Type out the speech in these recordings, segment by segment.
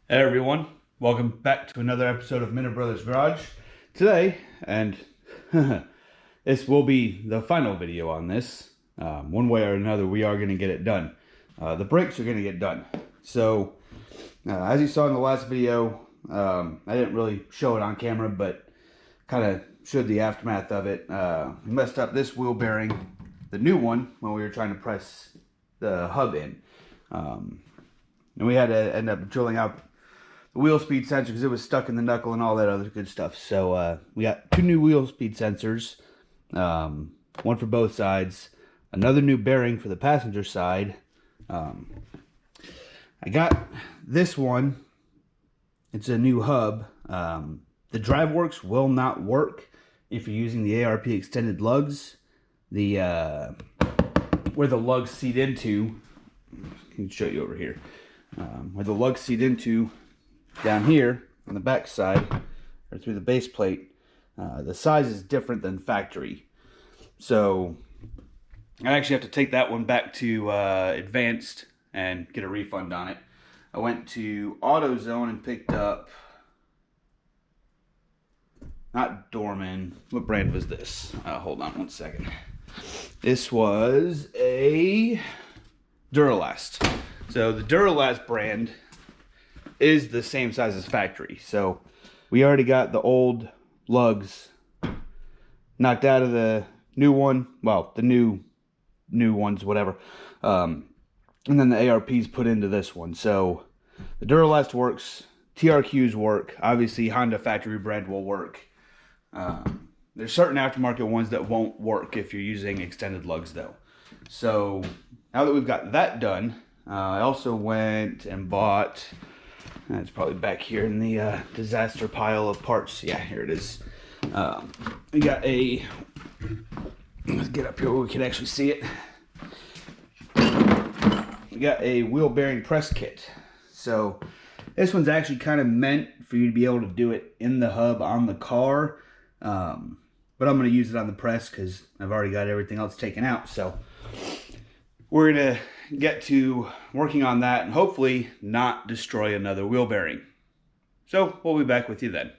Hey everyone, welcome back to another episode of Minute Brothers Garage. Today, and this will be the final video on this. One way or another, we are going to get it done. The brakes are going to get done. So, as you saw in the last video, I didn't really show it on camera, but kind of showed the aftermath of it. We messed up this wheel bearing, the new one, when we were trying to press the hub in. And we had to end up drilling out the wheel speed sensor because it was stuck in the knuckle and all that other good stuff. So we got two new wheel speed sensors, one for both sides, another new bearing for the passenger side. I got this one. It's a new hub. The DriveWorks will not work if you're using the ARP extended lugs. The where the lugs seat into, I can show you over here. Where the lugs seat into down here on the back side or through the base plate, the size is different than factory. So I actually have to take that one back to Advanced and get a refund on it. I went to AutoZone and picked up, not Dorman, what brand was this? Hold on one second. This was a Duralast. So the Duralast brand is the same size as factory. So we already got the old lugs knocked out of the new one. Well, the new ones, whatever. And then the ARPs put into this one. So the Duralast works. TRQs work. Obviously, Honda factory brand will work. There's certain aftermarket ones that won't work if you're using extended lugs, though. So now that we've got that done, I also went and bought, it's probably back here in the disaster pile of parts. Yeah, here it is. We got a, let's get up here where we can actually see it. We got a wheel bearing press kit. So this one's actually kind of meant for you to be able to do it in the hub on the car. But I'm going to use it on the press because I've already got everything else taken out. So we're going to get to working on that and hopefully not destroy another wheel bearing. So we'll be back with you then.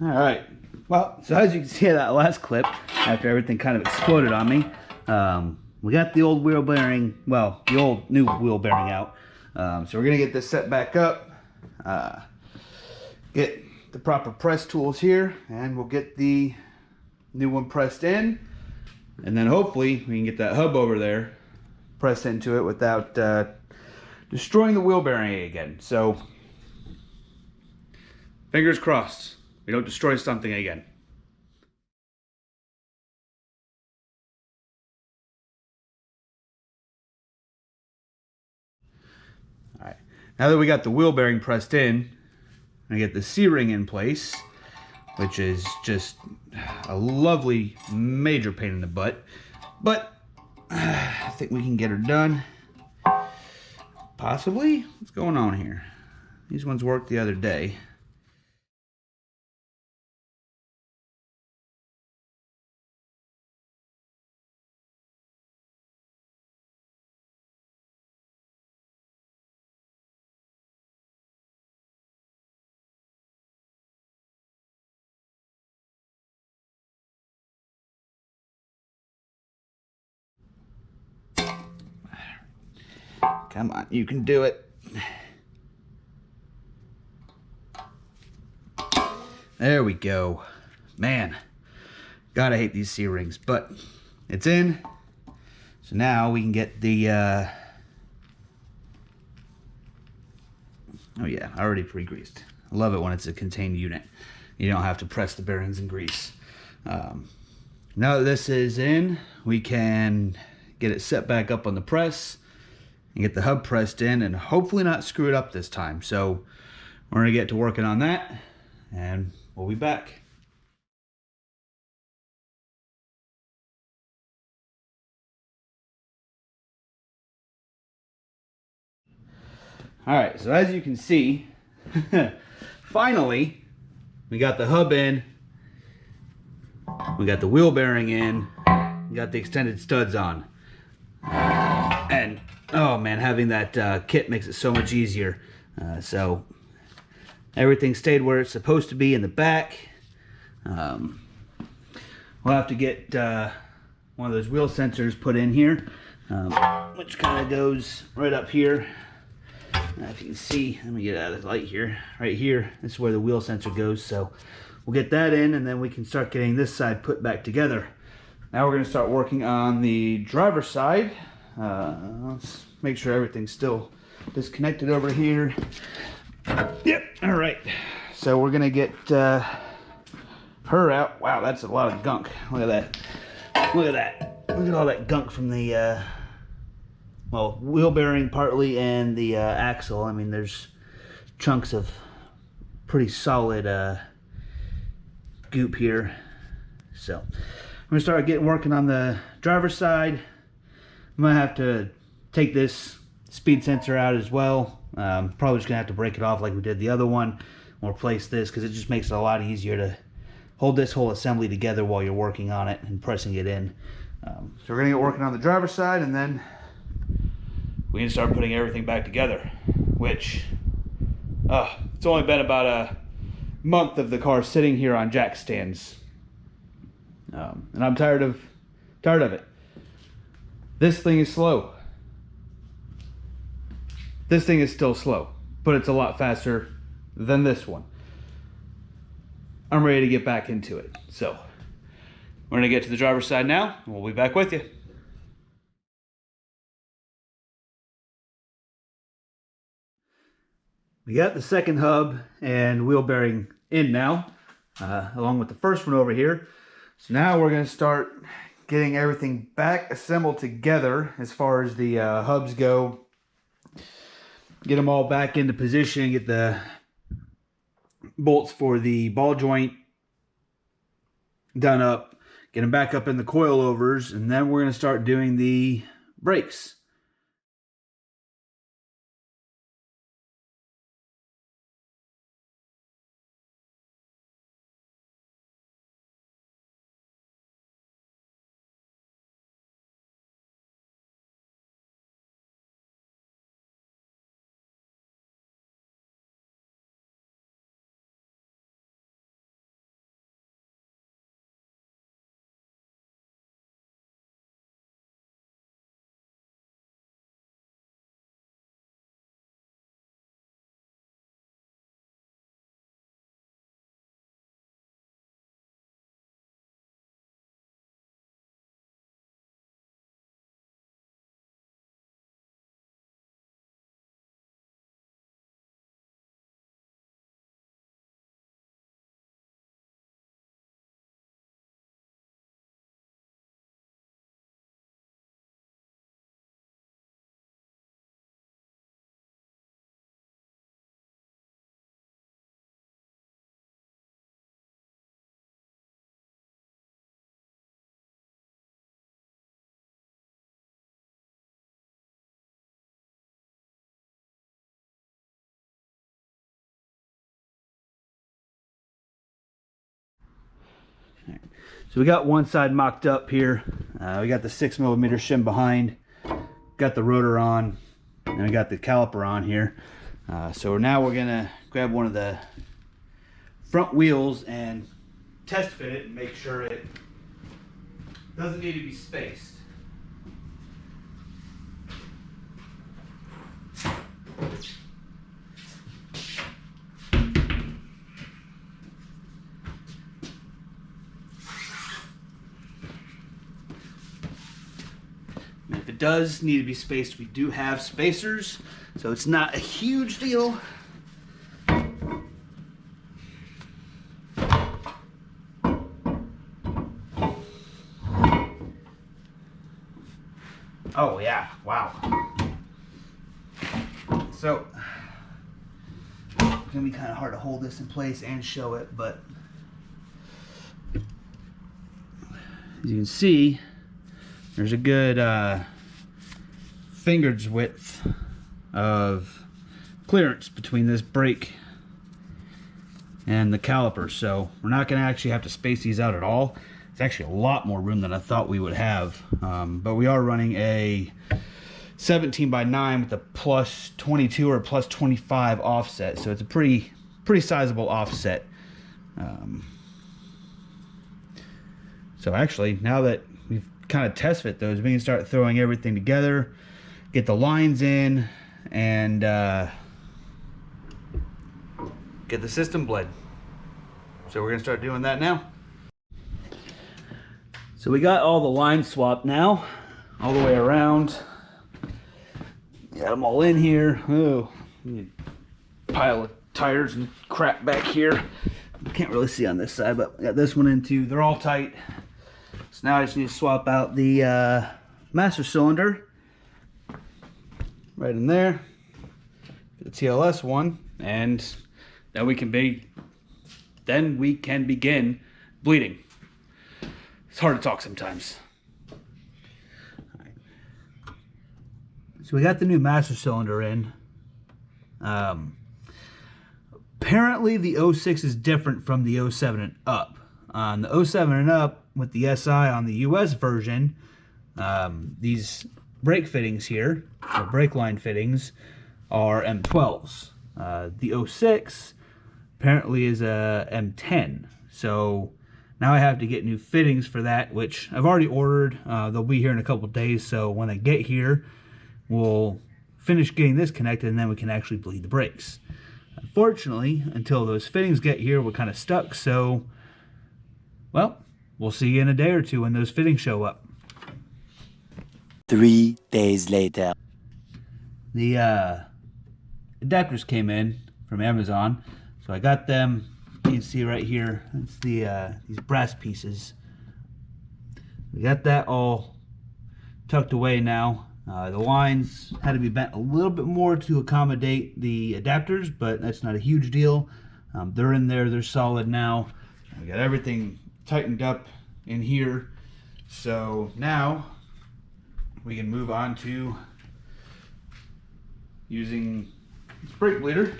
All right. Well, so as you can see in that last clip, after everything kind of exploded on me, we got the old wheel bearing, well, the old new wheel bearing out. So we're going to get this set back up, get the proper press tools here, and we'll get the new one pressed in. And then hopefully we can get that hub over there pressed into it without destroying the wheel bearing again. So fingers crossed we don't destroy something again. All right, now that we got the wheel bearing pressed in, I get the C-ring in place, which is just a lovely major pain in the butt, but I think we can get her done. Possibly. What's going on here? These ones worked the other day. Come on, you can do it. There we go. Man, gotta hate these C-rings, but it's in. So now we can get the, oh yeah, already pre-greased. I love it when it's a contained unit. You don't have to press the bearings and grease. Now that this is in, we can get it set back up on the press and get the hub pressed in and hopefully not screw it up this time. So we're gonna get to working on that and we'll be back. All right, so as you can see, finally, we got the hub in, we got the wheel bearing in, we got the extended studs on. And oh man, having that kit makes it so much easier. So everything stayed where it's supposed to be in the back. We'll have to get one of those wheel sensors put in here, which kind of goes right up here. If you can see, let me get out of the light here. Right here, this is where the wheel sensor goes. So we'll get that in, and then we can start getting this side put back together. Now we're going to start working on the driver's side. Let's make sure everything's still disconnected over here. Yep, all right. So we're going to get her out. Wow, that's a lot of gunk. Look at that. Look at that. Look at all that gunk from the well, wheel bearing partly and the axle. I mean, there's chunks of pretty solid goop here. So I'm gonna start working on the driver's side. I'm gonna have to take this speed sensor out as well. Probably just gonna have to break it off like we did the other one and replace this, because it just makes it a lot easier to hold this whole assembly together while you're working on it and pressing it in. So we're gonna get working on the driver's side, and then we need to start putting everything back together, which it's only been about a month of the car sitting here on jack stands, and I'm tired of it. This thing is slow. This thing is still slow, but it's a lot faster than this one. I'm ready to get back into it. So we're gonna get to the driver's side now, and we'll be back with you. We got the second hub and wheel bearing in now, along with the first one over here. So now we're going to start getting everything back assembled together as far as the hubs go. Get them all back into position, get the bolts for the ball joint done up, get them back up in the coilovers, and then we're going to start doing the brakes. So we got one side mocked up here. We got the 6mm shim behind, got the rotor on, and we got the caliper on here. So now we're gonna grab one of the front wheels and test fit it and make sure it doesn't need to be spaced. If it does need to be spaced, we do have spacers, so it's not a huge deal. Oh yeah, wow. So it's gonna be kind of hard to hold this in place and show it, but as you can see, there's a good finger's width of clearance between this brake and the calipers. So we're not going to actually have to space these out at all. It's actually a lot more room than I thought we would have. But we are running a 17x9 with a plus 22 or plus 25 offset. So it's a pretty sizable offset. So actually, now that we've kind of test fit those, we can start throwing everything together, get the lines in, and get the system bled. So we're gonna start doing that now. So we got all the lines swapped now, all the way around. Got them all in here. Oh, pile of tires and crap back here. Can't really see on this side, but got this one in too. They're all tight. So now I just need to swap out the master cylinder right in there, the TL-S one, and then we can begin bleeding. It's hard to talk sometimes. Right. So we got the new master cylinder in. Apparently the 06 is different from the 07 and up. On the 07 and up with the SI on the US version, these brake fittings here, or brake line fittings, are M12s. The 06 apparently is a M10. So now I have to get new fittings for that, which I've already ordered. They'll be here in a couple days, so when I get here, we'll finish getting this connected, and then we can actually bleed the brakes. Unfortunately, until those fittings get here, we're kind of stuck, so, well, we'll see you in a day or two when those fittings show up. 3 days later. The adapters came in from Amazon, so I got them. You can see right here, it's the these brass pieces. We got that all tucked away now. The lines had to be bent a little bit more to accommodate the adapters, but that's not a huge deal. They're in there, they're solid now. We got everything tightened up in here. So now we can move on to using this brake bleeder,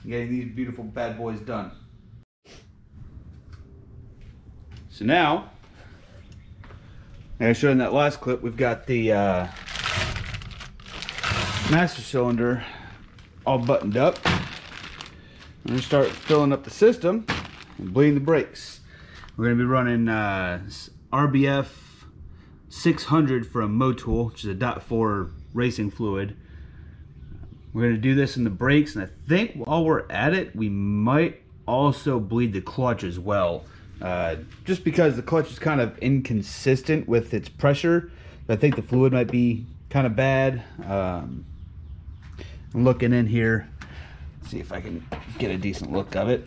getting these beautiful bad boys done. So now, like I showed in that last clip, we've got the master cylinder all buttoned up. I'm going to start filling up the system and bleeding the brakes. We're going to be running RBF 600 from Motul, which is a .4 racing fluid. We're going to do this in the brakes, and I think while we're at it, we might also bleed the clutch as well. Just because the clutch is kind of inconsistent with its pressure. I think the fluid might be kind of bad. I'm looking in here, see if I can get a decent look of it.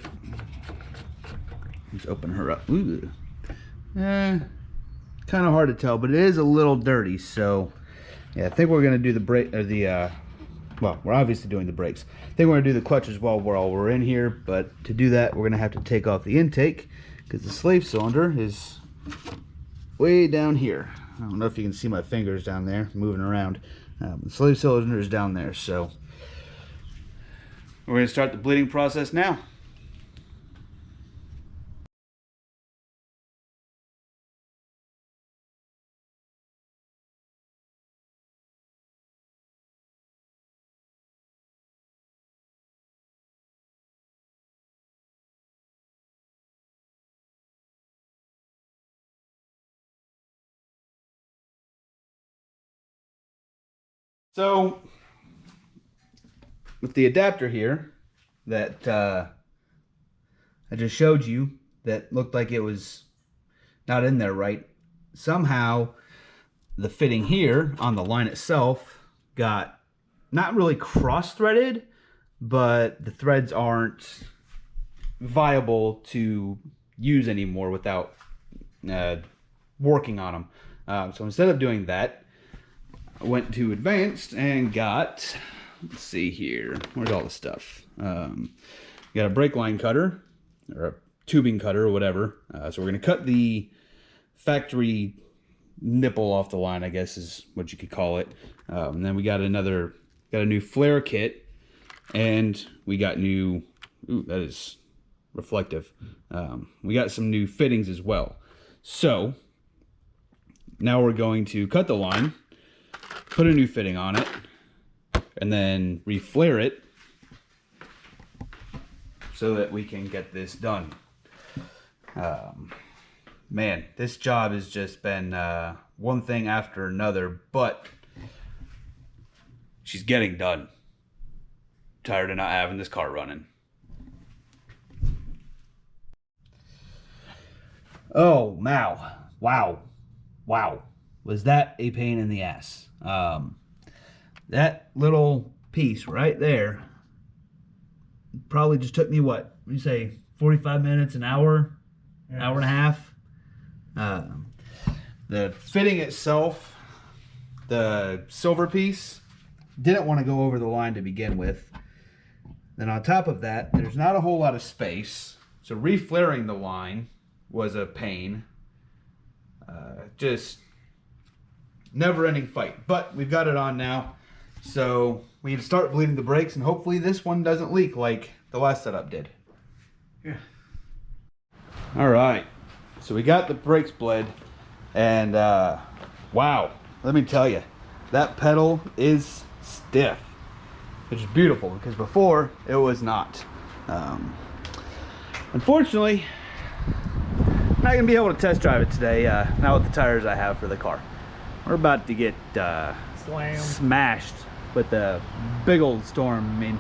Let's open her up. Ooh. Kind of hard to tell, but it is a little dirty. So yeah, I think we're going to do the brake, or the well, we're obviously doing the brakes. I think we're going to do the clutch as well while we're in here, but to do that, we're going to have to take off the intake because the slave cylinder is way down here. I don't know if you can see my fingers down there moving around. The slave cylinder is down there, so we're going to start the bleeding process now. So with the adapter here that I just showed you that looked like it was not in there right, somehow the fitting here on the line itself got not really cross-threaded, but the threads aren't viable to use anymore without working on them. So instead of doing that, I went to advanced and got, let's see here, where's all the stuff? Got a brake line cutter, or a tubing cutter, or whatever. So we're going to cut the factory nipple off the line, I guess is what you could call it. And then we got a new flare kit, and we got new Ooh, that is reflective. We got some new fittings as well. So now we're going to cut the line, put a new fitting on it, and then reflare it so that we can get this done. Man, this job has just been one thing after another, but she's getting done. Tired of not having this car running. Oh, wow. Was that a pain in the ass? That little piece right there probably just took me, what you say, 45 minutes, an hour, yes. Hour and a half. The fitting itself, the silver piece, didn't want to go over the line to begin with. Then on top of that, there's not a whole lot of space, so reflaring the line was a pain. Just never-ending fight. But we've got it on now, so we need to start bleeding the brakes, and hopefully this one doesn't leak like the last setup did. Yeah. All right, so we got the brakes bled, and wow, let me tell you, that pedal is stiff, which is beautiful because before it was not. Unfortunately, I'm not gonna be able to test drive it today, not with the tires I have for the car. We're about to get smashed with a big old storm. I mean,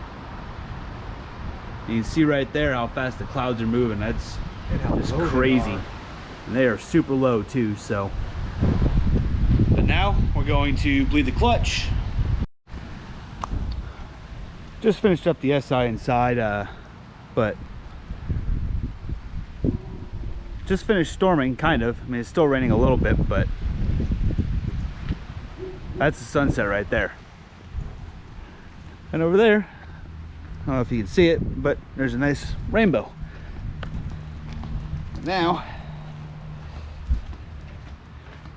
you can see right there how fast the clouds are moving. That's just crazy. And they are super low too, so. But now we're going to bleed the clutch. Just finished up the SI inside, but just finished storming, kind of. I mean, it's still raining a little bit, but that's the sunset right there. And over there, I don't know if you can see it, but there's a nice rainbow. Now,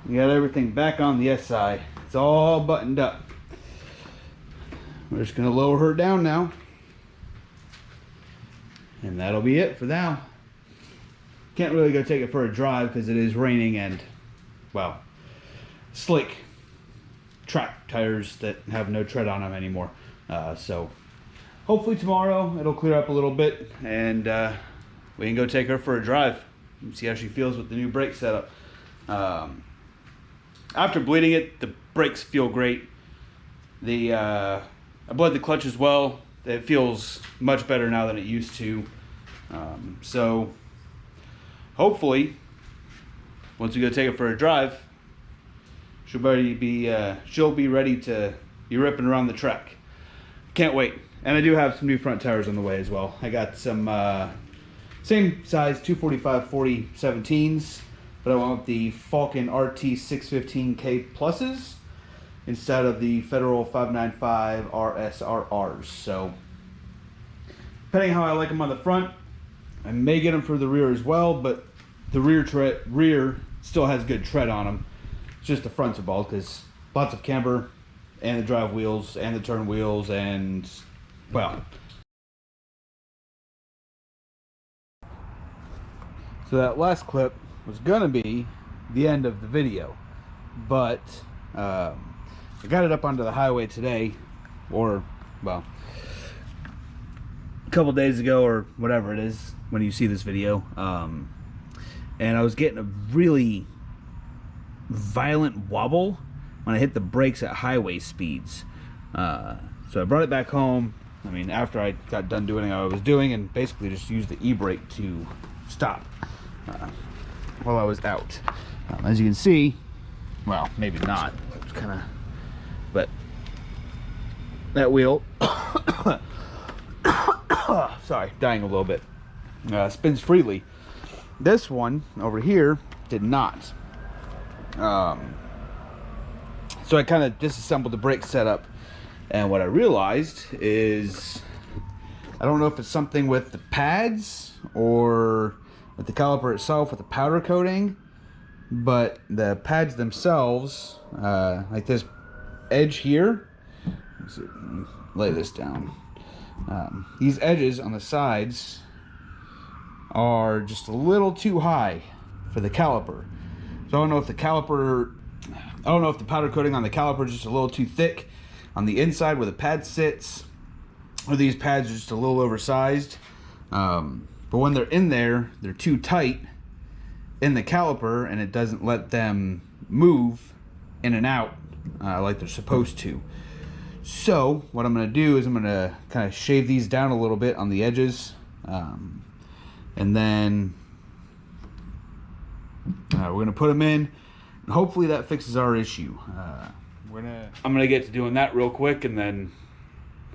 we got everything back on the SI. It's all buttoned up. We're just gonna lower her down now. And that'll be it for now. Can't really go take it for a drive because it is raining and, well, slick track tires that have no tread on them anymore. So hopefully tomorrow it'll clear up a little bit, and we can go take her for a drive and see how she feels with the new brake setup. After bleeding it, the brakes feel great. I bled the clutch as well. It feels much better now than it used to. So hopefully, once we go take it for a drive, she'll be ready to be ripping around the track. Can't wait. And I do have some new front tires on the way as well. I got some same size 245/40 17s, but I went with the Falcon RT 615K pluses instead of the Federal 595 RSRRs. So depending how I like them on the front, I may get them for the rear as well, but the rear still has good tread on them. It's just the fronts are bald because lots of camber and the drive wheels and the turn wheels, and well. So that last clip was gonna be the end of the video, but I got it up onto the highway today, or well, a couple days ago or whatever it is when you see this video, and I was getting a really violent wobble when I hit the brakes at highway speeds. So I brought it back home. I mean, after I got done doing what I was doing, and basically just used the e-brake to stop while I was out. As you can see, well, maybe not. It's kind of, but that wheel, sorry, dying a little bit, spins freely. This one over here did not. So I kind of disassembled the brake setup, and what I realized is, I don't know if it's something with the pads or with the caliper itself with the powder coating, but the pads themselves, like this edge here, let's lay this down, These edges on the sides are just a little too high for the caliper. So I don't know if the powder coating on the caliper is just a little too thick on the inside where the pad sits, or these pads are just a little oversized. But when they're in there, they're too tight in the caliper, and it doesn't let them move in and out like they're supposed to. So what I'm going to do is I'm going to kind of shave these down a little bit on the edges, and then we're going to put them in, and hopefully that fixes our issue. I'm going to get to doing that real quick, and then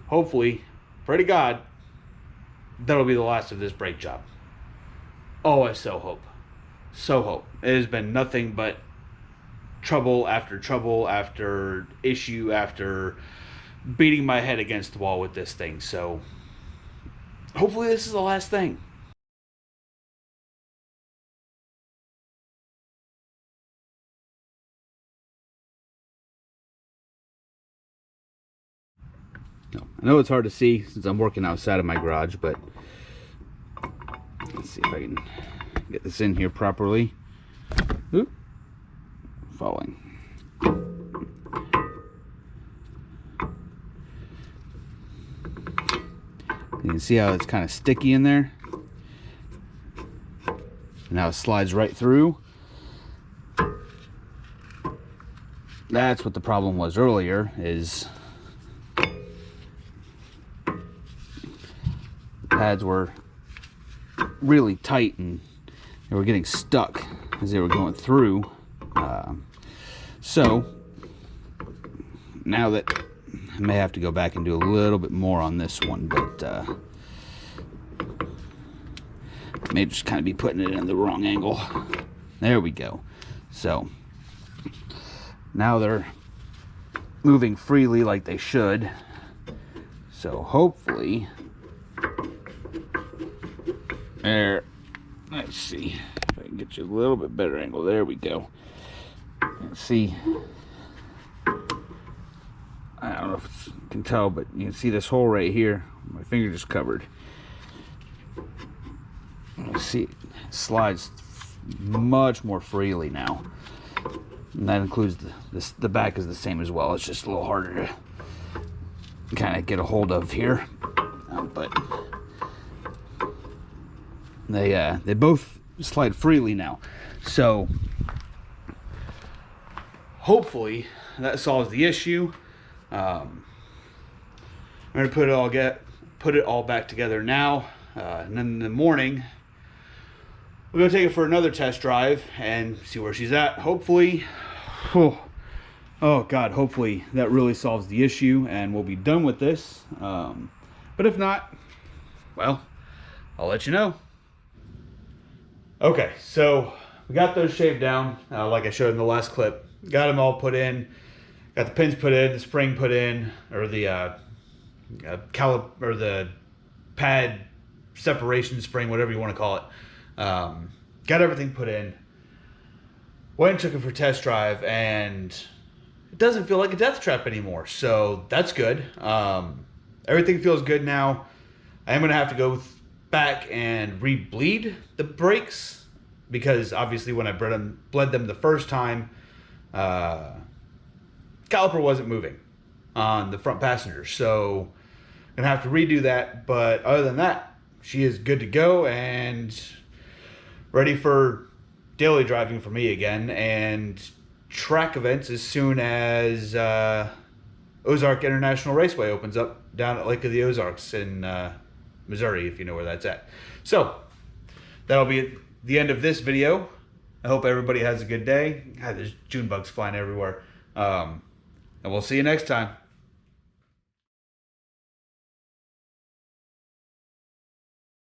hopefully, pray to God, that'll be the last of this brake job. Oh, I so hope. So hope. It has been nothing but trouble after issue after beating my head against the wall with this thing. So hopefully this is the last thing. I know it's hard to see since I'm working outside of my garage, but let's see if I can get this in here properly. Oop. Falling. You can see how it's kind of sticky in there. And now it slides right through. That's what the problem was earlier, is pads were really tight and they were getting stuck as they were going through. So now that I may have to go back and do a little bit more on this one, but I may just kind of be putting it in the wrong angle. There we go. So now they're moving freely like they should. So hopefully there, let's see if I can get you a little bit better angle. There we go. Let's see. I don't know if you can tell, but you can see this hole right here. My finger just covered. Let's see, it slides much more freely now. And that includes the back is the same as well. It's just a little harder to kind of get a hold of here. But they both slide freely now. So hopefully that solves the issue. I'm gonna put it all back together now, and then in the morning we're gonna take it for another test drive and see where she's at. Hopefully, oh God, hopefully that really solves the issue and we'll be done with this. But if not, well, I'll let you know. Okay, so we got those shaved down, like I showed in the last clip. Got them all put in. Got the pins put in, the spring put in, or the the pad separation spring, whatever you want to call it. Got everything put in. Went and took it for test drive, and it doesn't feel like a death trap anymore. So that's good. Everything feels good now. I am gonna have to go back and re-bleed the brakes, because obviously when I bled them the first time, caliper wasn't moving on the front passenger, so I'm gonna have to redo that. But other than that, she is good to go and ready for daily driving for me again, and track events as soon as Ozark International Raceway opens up down at Lake of the Ozarks in Missouri, if you know where that's at. So that'll be the end of this video. I hope everybody has a good day. God, there's June bugs flying everywhere. And we'll see you next time.